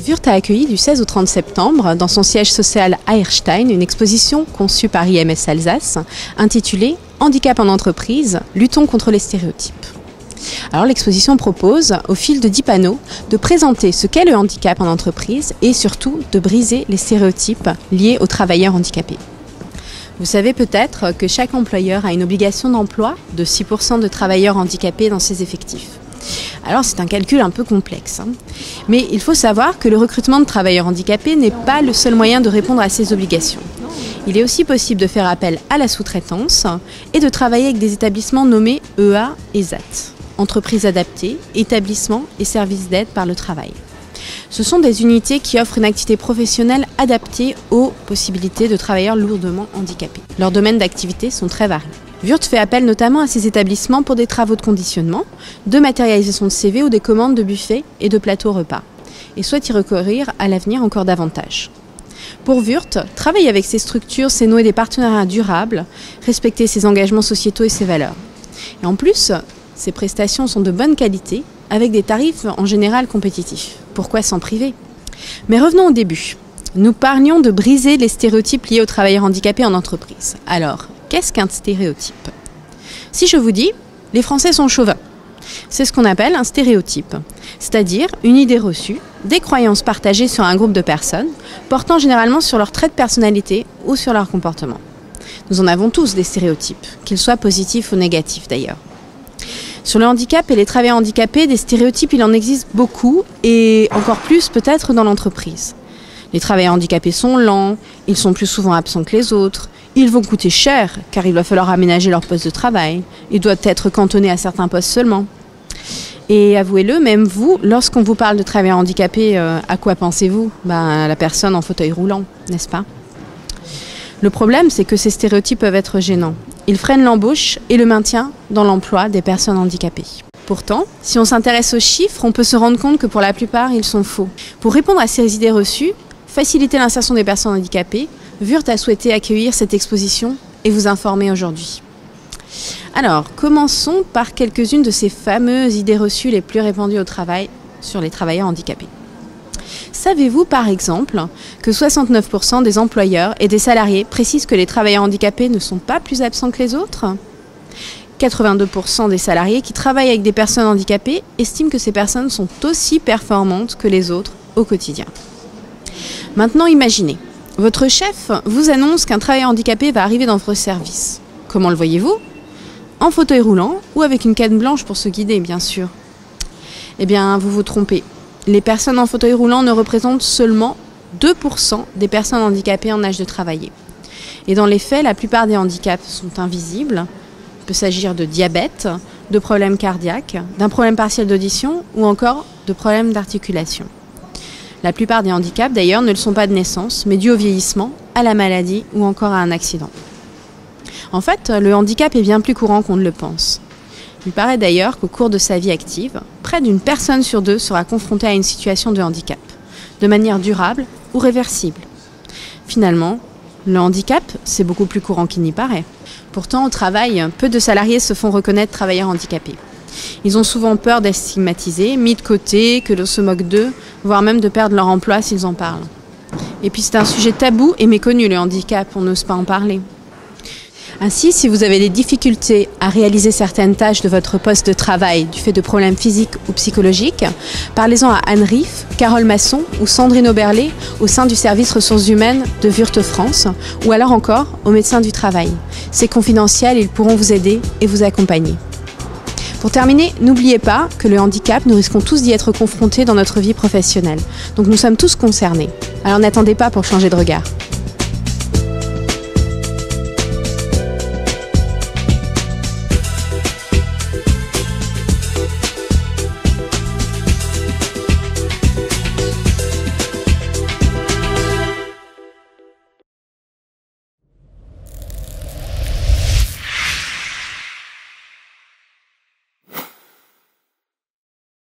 Wurt a accueilli du 16 au 30 septembre, dans son siège social à Erstein, une exposition conçue par IMS Alsace, intitulée « Handicap en entreprise, luttons contre les stéréotypes ». Alors l'exposition propose, au fil de 10 panneaux, de présenter ce qu'est le handicap en entreprise et surtout de briser les stéréotypes liés aux travailleurs handicapés. Vous savez peut-être que chaque employeur a une obligation d'emploi de 6% de travailleurs handicapés dans ses effectifs. Alors c'est un calcul un peu complexe, mais il faut savoir que le recrutement de travailleurs handicapés n'est pas le seul moyen de répondre à ces obligations. Il est aussi possible de faire appel à la sous-traitance et de travailler avec des établissements nommés EA et ZAT, entreprises adaptées, établissements et services d'aide par le travail. Ce sont des unités qui offrent une activité professionnelle adaptée aux possibilités de travailleurs lourdement handicapés. Leurs domaines d'activité sont très variés. Wurt fait appel notamment à ces établissements pour des travaux de conditionnement, de matérialisation de CV ou des commandes de buffets et de plateaux repas, et souhaite y recourir à l'avenir encore davantage. Pour Wurt, travailler avec ces structures, c'est nouer des partenariats durables, respecter ses engagements sociétaux et ses valeurs. Et en plus, ces prestations sont de bonne qualité, avec des tarifs en général compétitifs. Pourquoi s'en priver? Mais revenons au début. Nous parlions de briser les stéréotypes liés aux travailleurs handicapés en entreprise. Alors, qu'est-ce qu'un stéréotype? Si je vous dis, les Français sont chauvins, c'est ce qu'on appelle un stéréotype, c'est-à-dire une idée reçue, des croyances partagées sur un groupe de personnes, portant généralement sur leurs traits de personnalité ou sur leur comportement. Nous en avons tous des stéréotypes, qu'ils soient positifs ou négatifs d'ailleurs. Sur le handicap et les travailleurs handicapés, des stéréotypes, il en existe beaucoup et encore plus peut-être dans l'entreprise. Les travailleurs handicapés sont lents, ils sont plus souvent absents que les autres, ils vont coûter cher car il va falloir aménager leur poste de travail, ils doivent être cantonnés à certains postes seulement. Et avouez-le, même vous, lorsqu'on vous parle de travailleurs handicapés, à quoi pensez-vous? La personne en fauteuil roulant, n'est-ce pas? Le problème, c'est que ces stéréotypes peuvent être gênants. Ils freinent l'embauche et le maintien dans l'emploi des personnes handicapées. Pourtant, si on s'intéresse aux chiffres, on peut se rendre compte que pour la plupart, ils sont faux. Pour répondre à ces idées reçues, faciliter l'insertion des personnes handicapées, Wurt a souhaité accueillir cette exposition et vous informer aujourd'hui. Alors, commençons par quelques-unes de ces fameuses idées reçues les plus répandues au travail sur les travailleurs handicapés. Savez-vous par exemple que 69% des employeurs et des salariés précisent que les travailleurs handicapés ne sont pas plus absents que les autres? 82% des salariés qui travaillent avec des personnes handicapées estiment que ces personnes sont aussi performantes que les autres au quotidien. Maintenant imaginez, votre chef vous annonce qu'un travailleur handicapé va arriver dans votre service. Comment le voyez-vous? En fauteuil roulant ou avec une canne blanche pour se guider bien sûr. Eh bien vous vous trompez. Les personnes en fauteuil roulant ne représentent seulement 2% des personnes handicapées en âge de travailler. Et dans les faits, la plupart des handicaps sont invisibles. Il peut s'agir de diabète, de problèmes cardiaques, d'un problème partiel d'audition ou encore de problèmes d'articulation. La plupart des handicaps d'ailleurs ne le sont pas de naissance, mais dus au vieillissement, à la maladie ou encore à un accident. En fait, le handicap est bien plus courant qu'on ne le pense. Il paraît d'ailleurs qu'au cours de sa vie active, près d'une personne sur deux sera confrontée à une situation de handicap, de manière durable ou réversible. Finalement, le handicap, c'est beaucoup plus courant qu'il n'y paraît. Pourtant, au travail, peu de salariés se font reconnaître travailleurs handicapés. Ils ont souvent peur d'être stigmatisés, mis de côté, que l'on se moque d'eux, voire même de perdre leur emploi s'ils en parlent. Et puis c'est un sujet tabou et méconnu, le handicap, on n'ose pas en parler. Ainsi, si vous avez des difficultés à réaliser certaines tâches de votre poste de travail du fait de problèmes physiques ou psychologiques, parlez-en à Anne Riff, Carole Masson ou Sandrine Oberlé au sein du service ressources humaines de Wurt France ou alors encore aux médecins du travail. C'est confidentiel, ils pourront vous aider et vous accompagner. Pour terminer, n'oubliez pas que le handicap, nous risquons tous d'y être confrontés dans notre vie professionnelle. Donc nous sommes tous concernés. Alors n'attendez pas pour changer de regard.